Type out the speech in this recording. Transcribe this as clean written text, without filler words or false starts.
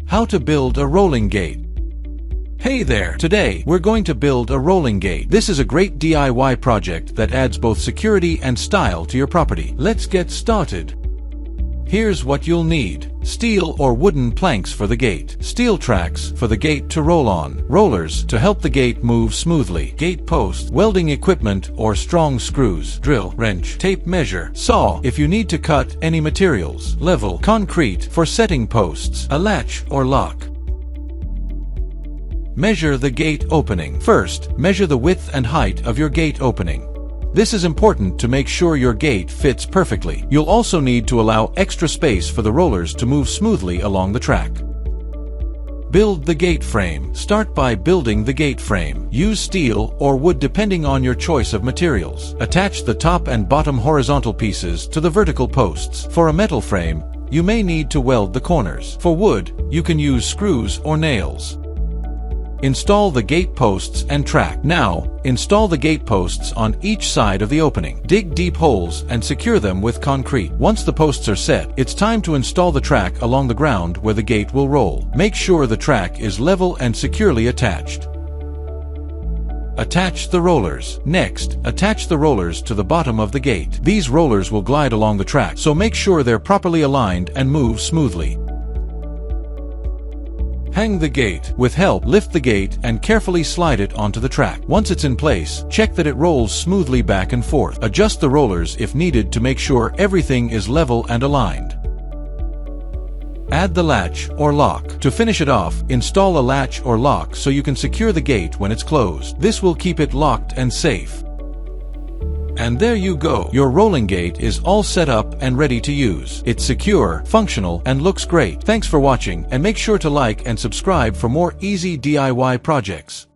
How to build a rolling gate. Hey there! Today, we're going to build a rolling gate. This is a great DIY project that adds both security and style to your property. Let's get started. Here's what you'll need. Steel or wooden planks for the gate. Steel tracks for the gate to roll on. Rollers to help the gate move smoothly. Gate post, welding equipment or strong screws. Drill, wrench, tape measure. Saw if you need to cut any materials. Level, concrete for setting posts. A latch or lock. Measure the gate opening. First, measure the width and height of your gate opening. This is important to make sure your gate fits perfectly. You'll also need to allow extra space for the rollers to move smoothly along the track. Build the gate frame. Start by building the gate frame. Use steel or wood depending on your choice of materials. Attach the top and bottom horizontal pieces to the vertical posts. For a metal frame, you may need to weld the corners. For wood, you can use screws or nails. Install the gate posts and track. Now, install the gate posts on each side of the opening. Dig deep holes and secure them with concrete. Once the posts are set, it's time to install the track along the ground where the gate will roll. Make sure the track is level and securely attached. Attach the rollers. Next, attach the rollers to the bottom of the gate. These rollers will glide along the track, so make sure they're properly aligned and move smoothly. Hang the gate. With help, lift the gate and carefully slide it onto the track. Once it's in place, check that it rolls smoothly back and forth. Adjust the rollers if needed to make sure everything is level and aligned. Add the latch or lock. To finish it off, install a latch or lock so you can secure the gate when it's closed. This will keep it locked and safe. And there you go. Your rolling gate is all set up and ready to use. It's secure, functional, and looks great. Thanks for watching, and make sure to like and subscribe for more easy DIY projects.